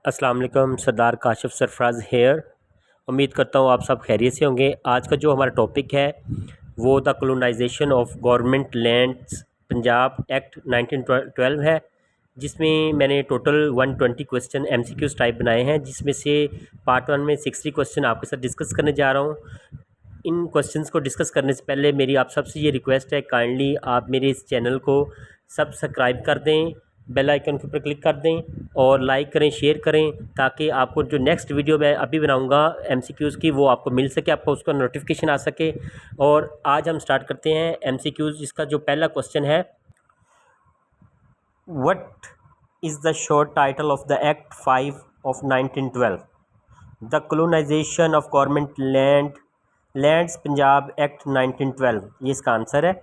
अस्सलाम वालेकुम। सरदार काशिफ सरफराज हेयर। उम्मीद करता हूँ आप सब खैरियत से होंगे। आज का जो हमारा टॉपिक है वो the colonisation of government lands Punjab act 1912 है, जिसमें मैंने टोटल 120 क्वेश्चन एमसीक्यूज टाइप बनाए हैं, जिसमें से पार्ट 1 में 60 क्वेश्चन आपके साथ डिस्कस करने जा रहा हूँ। इन क्वेश्चंस को डिस्कस करने से पहले मेरी आप सबसे ये रिक्वेस्ट है, काइंडली आप मेरे इस चैनल को सब्सक्राइब कर दें, बेल आइकन के ऊपर क्लिक कर दें और लाइक करें, शेयर करें, ताकि आपको जो नेक्स्ट वीडियो मैं अभी बनाऊंगा एमसीक्यूज़ की वो आपको मिल सके, आपको उसका नोटिफिकेशन आ सके। और आज हम स्टार्ट करते हैं एमसीक्यूज़, जिसका जो पहला क्वेश्चन है, what is the short title of the act 5 of 1912? The colonisation of government lands Punjab act 1912, ये इसका आंसर है।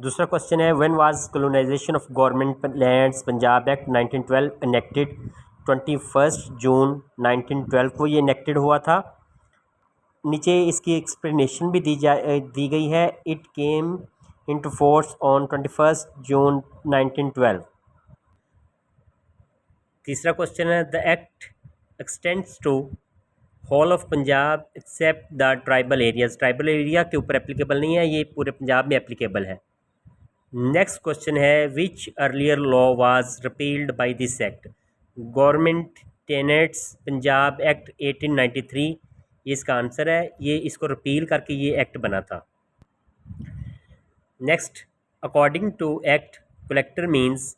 दूसरा क्वेश्चन है, when was colonisation of government lands Punjab act 1912 enacted? 21 जून 1912 को ये एनेक्टेड हुआ था। नीचे इसकी एक्सप्लेनेशन भी दी गई है। It came into force on 21 जून 1912। तीसरा क्वेश्चन है, the act extends to whole of Punjab except the tribal areas. Tribal area के ऊपर एप्लीकेबल नहीं है, ये पूरे पंजाब में एप्लीकेबल है। नेक्स्ट क्वेश्चन है, which earlier law was repealed by this act? Government tenants Punjab act 1893, ये इसका आंसर है। ये इसको रिपील करके ये एक्ट बना था। Next, according to act collector means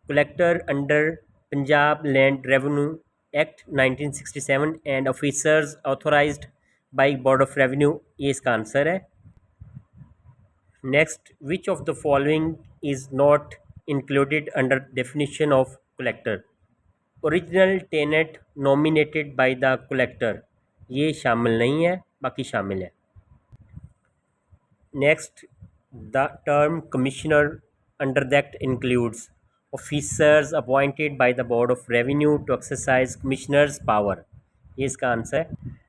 collector under Punjab land revenue act 1967 and officers authorised by board of revenue, ये इसका आंसर है। Next, which of the following is not included under definition of collector? Original tenant nominated by the collector, ये शामिल नहीं है, बाकी शामिल है। Next, the term commissioner under the act includes officers appointed by the board of revenue to exercise commissioners power, ये इसका answer है।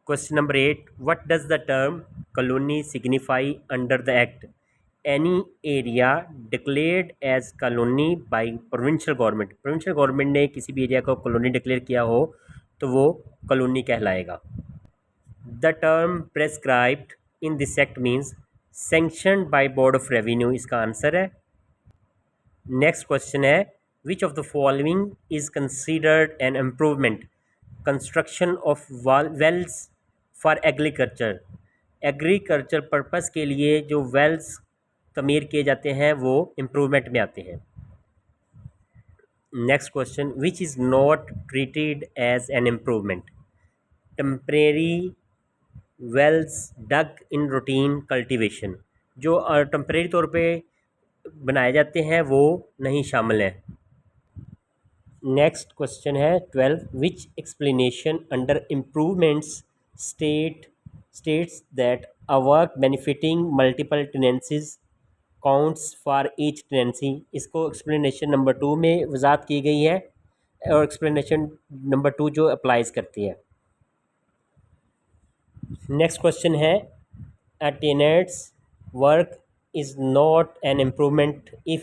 Question number 8. What does the term colony signify under the Act? Any area declared as colony by provincial government. Provincial government ने किसी भी area को colony declare किया हो तो वो कॉलोनी कहलाएगा। The term prescribed in this act means sanctioned by Board of Revenue, इसका आंसर है। नेक्स्ट क्वेश्चन है, which of the following is considered an improvement? Construction of wells for agriculture purpose के लिए जो वेल्स तमीर किए जाते हैं वो इम्प्रूवमेंट में आते हैं। Next question, which is not treated as an improvement? Temporary wells dug in routine cultivation, जो टेम्परेरी तौर पे बनाए जाते हैं वो नहीं शामिल है। नेक्स्ट क्वेश्चन है 12, which explanation under improvements states that a work benefiting multiple tenancies counts for each tenancy, इसको एक्सप्लेनेशन नंबर 2 में वजाहत की गई है और एक्सप्लेनेशन नंबर 2 जो अप्लाइज करती है। नेक्स्ट क्वेश्चन है, a tenant's work is not an improvement if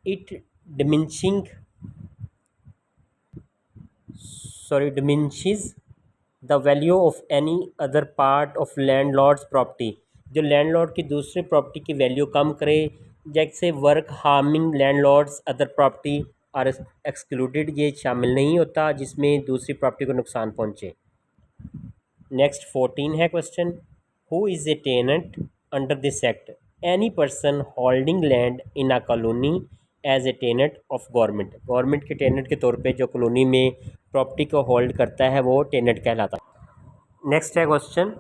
it diminishes the value of any other part of landlord's property, जो लैंडलॉर्ड की दूसरी प्रॉपर्टी की वैल्यू कम करे, जैसे work harming landlord's other property are excluded, ये शामिल नहीं होता जिसमें दूसरी प्रॉपर्टी को नुकसान पहुंचे। नेक्स्ट 14 है question, who is a tenant under this act? Any person holding land in a colony as a tenant of government के टेनेंट के तौर पे जो कॉलोनी में प्रॉपर्टी को होल्ड करता है वो टेनेंट कहलाता है। नेक्स्ट है question,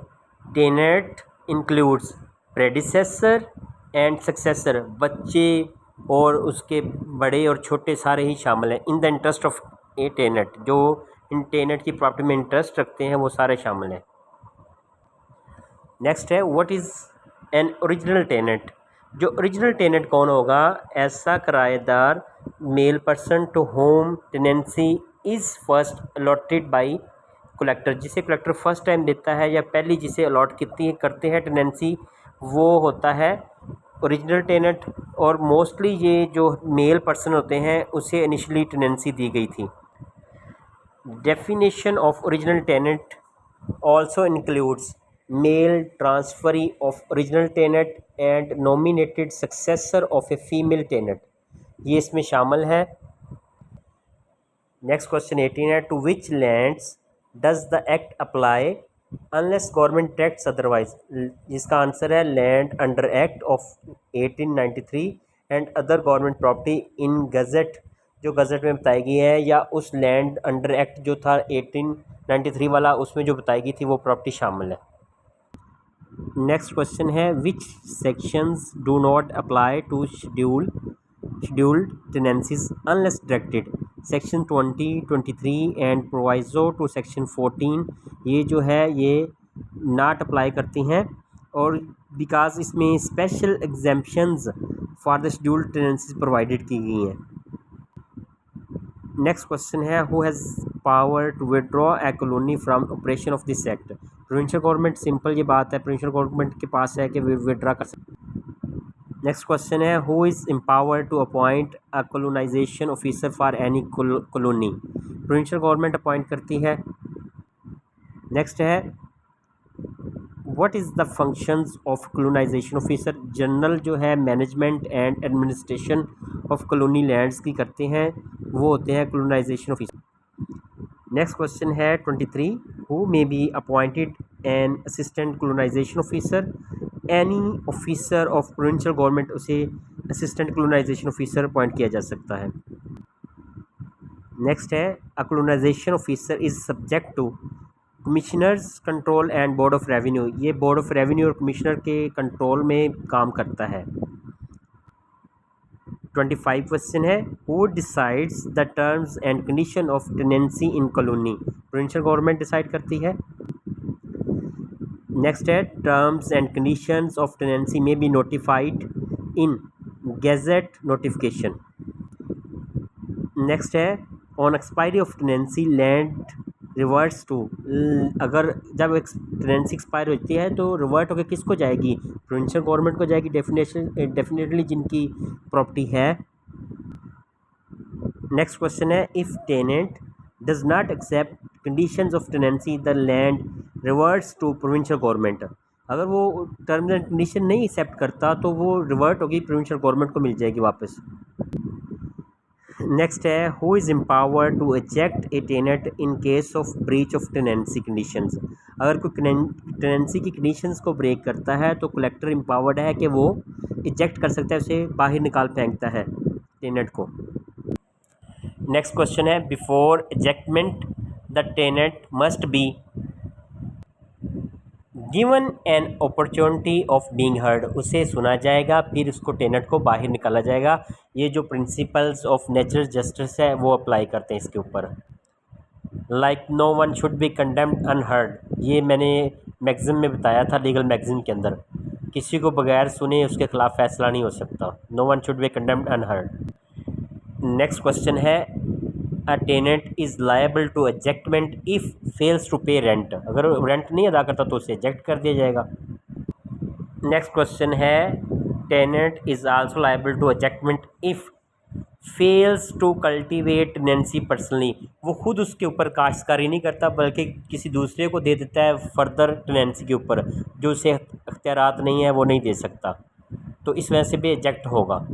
tenant includes predecessor and successor, बच्चे और उसके बड़े और छोटे सारे ही शामिल हैं। In the interest of a tenant, जो इन टेनेंट की प्रॉपर्टी में इंटरेस्ट रखते हैं वो सारे शामिल हैं। नेक्स्ट है, what is an original tenant? जो ओरिजिनल टेनेंट कौन होगा? ऐसा किराएदार male person to whom tenancy is first allotted by collector, जिसे कलेक्टर फर्स्ट टाइम देता है या पहली जिसे अलॉट करते हैं टेनेंसी, वो होता है ओरिजिनल टेनेंट और मोस्टली ये जो मेल पर्सन होते हैं उसे इनिशियली टेनेंसी दी गई थी। Definition of original tenant also includes male transferee of original tenant and nominated successor of a female tenant, ये इसमें शामिल है। नेक्स्ट क्वेश्चन 18 है, to which lands does the act apply unless government acts otherwise, जिसका answer है land under act of 1893 and other government property in gazette, जो gazette में बताई गई है, या उस लैंड अंडर एक्ट जो था 1893 वाला, उसमें जो बताई गई थी वो प्रॉपर्टी शामिल है। नेक्स्ट क्वेश्चन है, which sections do not apply to scheduled tenancies unless directed, section 20, 23 and proviso to section 14, ये जो है ये नॉट अप्लाई करती हैं और बिकॉज इसमें special exemptions for the scheduled tenancies provided की गई हैं। नेक्स्ट क्वेश्चन है, who has power to withdraw a colony from operation of this act, provincial government, simple ये बात है, प्रोविंशियल गवर्नमेंट के पास है कि विड्रा कर सकते। नेक्स्ट क्वेश्चन है, who is empowered to appoint a colonisation officer for any colony, provincial government appoint करती है। नेक्स्ट है, what is the functions of colonisation officer, general जो है management and administration of colony lands की करते हैं, वो होते हैं कॉलोनाइजेशन ऑफिसर। नेक्स्ट क्वेश्चन है 23, who may be appointed an assistant colonisation officer, any officer of provincial government उसे असिस्टेंट कॉलोनाइजेशन ऑफिसर अपॉइंट किया जा सकता है। नेक्स्ट है, a colonisation officer is subject to commissioner's control and board of revenue, ये board of revenue और commissioner के control में काम करता है। 25 क्वेश्चन है, who decides the terms and condition of tenancy in colony, provincial government decide करती है। नेक्स्ट है, terms and conditions of tenancy में be notified in gazette notification. Next है, on expiry of tenancy land reverts to, अगर जब tenancy expire होती है तो रिवर्ट होकर किसको जाएगी, प्रोविंशियल गवर्नमेंट को जाएगी डेफिनेटली जिनकी प्रॉपर्टी है। नेक्स्ट क्वेश्चन है, if tenant does not accept conditions of tenancy the land reverts to provincial government, अगर वो टर्म्स एंड कंडीशन नहीं एक्सेप्ट करता तो वो रिवर्ट होगी प्रोविंशियल गवर्नमेंट को मिल जाएगी वापस। नेक्स्ट है, who is empowered to eject a tenant in case of breach of tenancy conditions, अगर कोई टेनेंसी की कंडीशंस को ब्रेक करता है तो कलेक्टर एम्पावर्ड है कि वो इजेक्ट कर सकता है, उसे बाहर निकाल फेंकता है टेनेंट को। नेक्स्ट क्वेश्चन है, before ejectment the tenant must be given an opportunity of being heard, उसे सुना जाएगा फिर उसको टेनेंट को बाहर निकाला जाएगा। ये जो प्रिंसिपल्स ऑफ नेचुरल जस्टिस है वो अप्लाई करते हैं इसके ऊपर। Like no one should be condemned unheard, ये मैंने मैगज़ीन में बताया था, लीगल मैगज़ीन के अंदर, किसी को बगैर सुने उसके खिलाफ फैसला नहीं हो सकता। No one should be condemned unheard. Next question है, a tenant is liable to ejectment if fails to pay rent, अगर रेंट नहीं अदा करता तो उसे एजेक्ट कर दिया जाएगा। नेक्स्ट क्वेश्चन है, tenant is also liable to ejectment if fails to cultivate tenancy personally, वो खुद उसके ऊपर काश्तकारी नहीं करता बल्कि किसी दूसरे को दे देता है फर्दर टेनेंसी के ऊपर, जो उसे अख्तियारात नहीं है वो नहीं दे सकता, तो इस वजह से भी एजेक्ट होगा।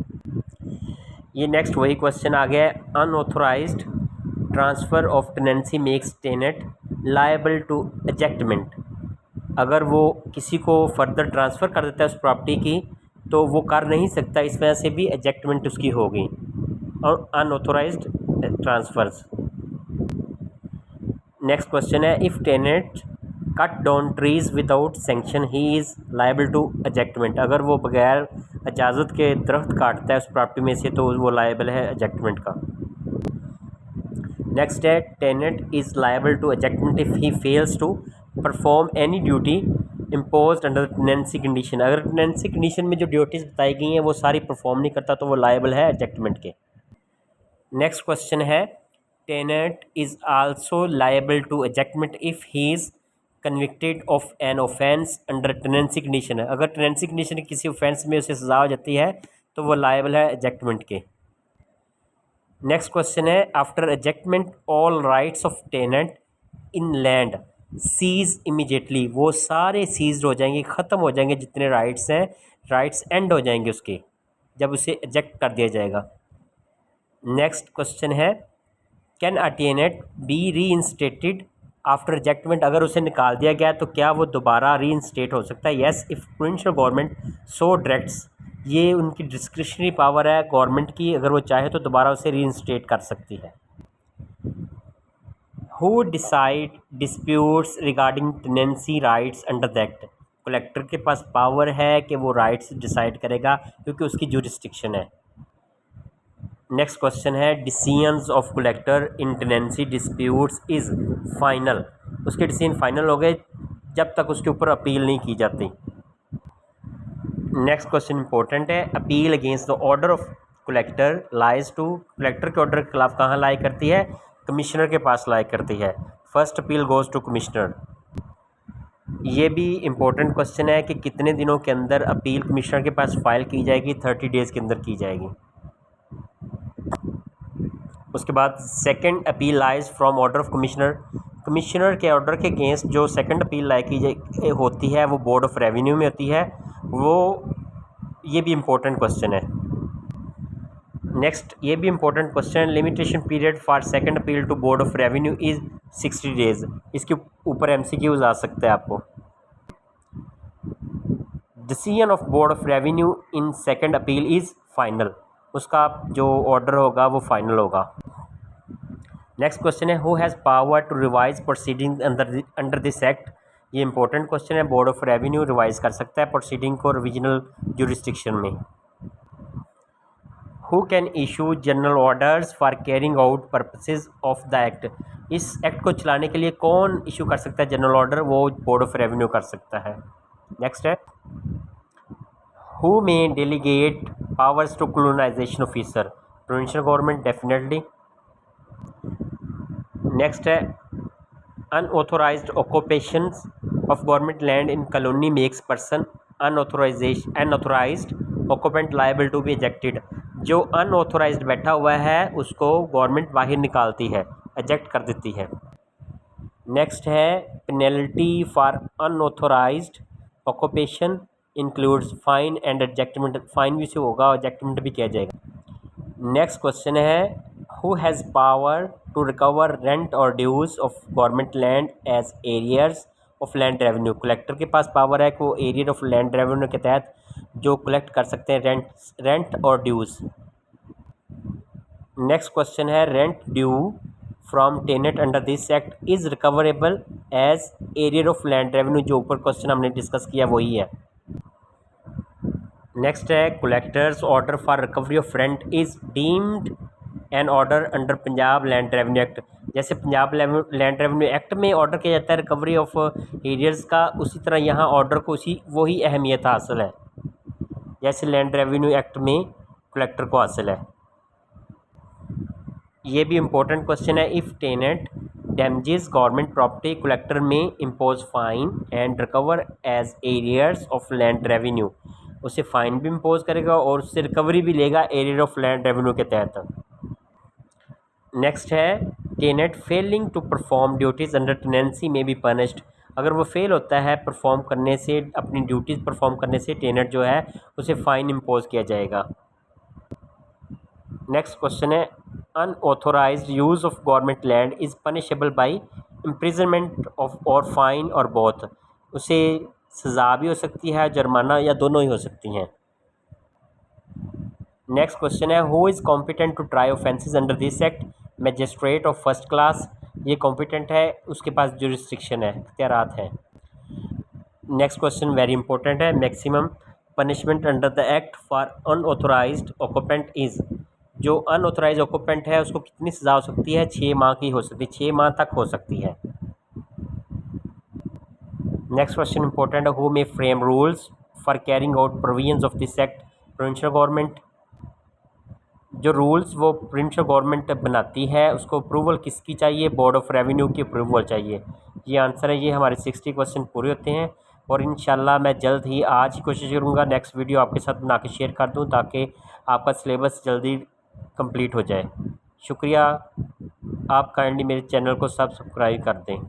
ये नेक्स्ट वही क्वेश्चन आ गया है, unauthorised transfer of tenancy makes tenant liable to ejectment, अगर वो किसी को फर्दर ट्रांसफ़र कर देता है उस प्रॉपर्टी की तो वो कर नहीं सकता, इस वजह से भी एजेक्टमेंट उसकी होगी। और अनऑथोराइज्ड ट्रांसफ़र्स। नेक्स्ट क्वेश्चन है, if tenant cut down trees without sanction he is liable to ejectment, अगर वो बगैर इजाज़त के दरख्त काटता है उस प्रॉपर्टी में से तो वो लायबल है एजेक्टमेंट का। नेक्स्ट है, tenant is liable to ejectment if he fails to perform any duty imposed under tenancy condition, अगर टेनेंसी कंडीशन में जो ड्यूटीज़ बताई गई हैं वो सारी परफॉर्म नहीं करता तो वो लायबल है एजेक्टमेंट के। नेक्स्ट क्वेश्चन है, tenant is also liable to ejectment if he is convicted of an offence under tenancy condition है, अगर टेनेंसी कंडीशन की किसी ऑफेंस में उसे सजा हो जाती है तो वो लायबल है एजेक्टमेंट के। नेक्स्ट क्वेश्चन है, after ejectment all rights of tenant in land cease immediately, वो सारे सीज हो जाएंगे, ख़त्म हो जाएंगे, जितने राइट्स हैं राइट्स एंड हो जाएंगे उसके जब उसे एजेक्ट कर दिया जाएगा। नेक्स्ट क्वेश्चन है, कैन अ टेनेंट बी री इंस्टेटेड आफ्टर एजेक्टमेंट, अगर उसे निकाल दिया गया तो क्या वो दोबारा री इंस्टेट हो सकता है? Yes if provincial government so directs, ये उनकी डिस्क्रिशनरी पावर है गवर्नमेंट की, अगर वो चाहे तो दोबारा उसे री इंस्टेट कर सकती है। Who decide disputes regarding tenancy rights under the act, collector के पास पावर है कि वो राइट्स डिसाइड करेगा क्योंकि उसकी जुरिस्डिक्शन है। नेक्स्ट क्वेश्चन है, decisions of collector in tenancy disputes is final, उसके डिसीजन फाइनल हो गए जब तक उसके ऊपर अपील नहीं की जाती। नेक्स्ट क्वेश्चन इंपॉर्टेंट है, appeal against the order of collector lies to, collector के ऑर्डर के खिलाफ कहाँ लाई करती है? कमिश्नर के पास लाई करती है। First appeal goes to commissioner. ये भी इम्पोर्टेंट क्वेश्चन है कि कितने दिनों के अंदर अपील कमिश्नर के पास फाइल की जाएगी? 30 डेज़ के अंदर की जाएगी। उसके बाद second appeal lies from order of commissioner, commissioner के ऑर्डर के अगेंस्ट जो सेकंड अपील लाई की होती है वो बोर्ड ऑफ रेवेन्यू में होती है, वो ये भी इम्पोर्टेंट क्वेश्चन है। नेक्स्ट ये भी important question, limitation period for second appeal to board of revenue is 60 days, इसके ऊपर MCQs आ सकते हैं आपको। Decision of board of revenue in second appeal is final, उसका जो ऑर्डर होगा वो फाइनल होगा। नेक्स्ट क्वेश्चन है, who has power to revise proceeding under this act, ये इंपॉर्टेंट क्वेश्चन है, बोर्ड ऑफ रेवेन्यू रिवाइज कर सकता है प्रोसीडिंग को रिविजनल जुरिस्डिक्शन में। Who can issue general orders for carrying out purposes of the act, इस act को चलाने के लिए कौन इशू कर सकता है जनरल ऑर्डर? वो बोर्ड ऑफ रेवेन्यू कर सकता है। नेक्स्ट है, who may delegate powers to colonisation officer, provincial government definitely. Next है, unauthorised occupations of government land in colony makes person unauthorised occupant liable to be ejected, जो unauthorised बैठा हुआ है उसको गवर्नमेंट बाहर निकालती है, एजेक्ट कर देती है। नेक्स्ट है, penalty for unauthorised occupation includes fine and ejectment, fine भी से होगा और एजेक्टमेंट भी किया जाएगा। नेक्स्ट क्वेश्चन है, who has power to recover rent और dues of government land as arrears of land revenue, collector के पास पावर है कि वो एरियर ऑफ लैंड रेवेन्यू के तहत जो कलेक्ट कर सकते हैं रेंट और ड्यूज। नेक्स्ट क्वेश्चन है, rent due from tenant under this act is recoverable as arrear of land revenue, जो ऊपर क्वेश्चन हमने डिस्कस किया वही है। नेक्स्ट है, collector's order for recovery of rent is deemed an order under Punjab land revenue act, जैसे Punjab land revenue act में order किया जाता है रिकवरी ऑफ एरियर्स का, उसी तरह यहाँ ऑर्डर को उसी वही अहमियत हासिल है जैसे लैंड रेवेन्यू एक्ट में कलेक्टर को हासिल है। ये भी इम्पोर्टेंट क्वेश्चन है, if tenant damages government property collector में impose fine and recover as arrears of land revenue, उसे फ़ाइन भी इम्पोज करेगा और उससे रिकवरी भी लेगा एरियर ऑफ लैंड रेवेन्यू के तहत। नेक्स्ट है, tenant failing to perform duties under tenancy में बी पनिश्ड, अगर वो फेल होता है परफॉर्म करने से, अपनी ड्यूटीज़ परफॉर्म करने से, टेनेंट जो है उसे फ़ाइन इम्पोज किया जाएगा। नेक्स्ट क्वेश्चन है, unauthorised use of government land is punishable by imprisonment of or fine or both, उसे सज़ा भी हो सकती है, जुर्माना या दोनों ही हो सकती हैं। नेक्स्ट क्वेश्चन है, who is competent to try offences under this act, magistrate of first class, ये कॉम्पिटेंट है, उसके पास जुरिस्डिक्शन है, इख्तियारात हैं। नेक्स्ट क्वेश्चन वेरी इंपॉर्टेंट है, maximum punishment under the act for unauthorised occupant is, जो अनऑथोराइज्ड ऑक्यूपेंट है उसको कितनी सज़ा हो सकती है? 6 माह की हो सकती है, 6 माह तक हो सकती है। नेक्स्ट क्वेश्चन इंपॉर्टेंट है, who may frame rules for carrying out provisions of this act, provincial government. जो रूल्स वो प्रोविंशियल गवर्नमेंट बनाती है, उसको अप्रूवल किसकी चाहिए? बोर्ड ऑफ रेवेन्यू की अप्रूवल चाहिए। ये आंसर है, ये हमारे 60 क्वेश्चन पूरे होते हैं। और इंशाल्लाह मैं जल्द ही आज ही कोशिश करूँगा नेक्स्ट वीडियो आपके साथ बना के शेयर कर दूँ, ताकि आपका सिलेबस जल्दी कंप्लीट हो जाए। शुक्रिया, आप काइंडली मेरे चैनल को सब्सक्राइब कर दें।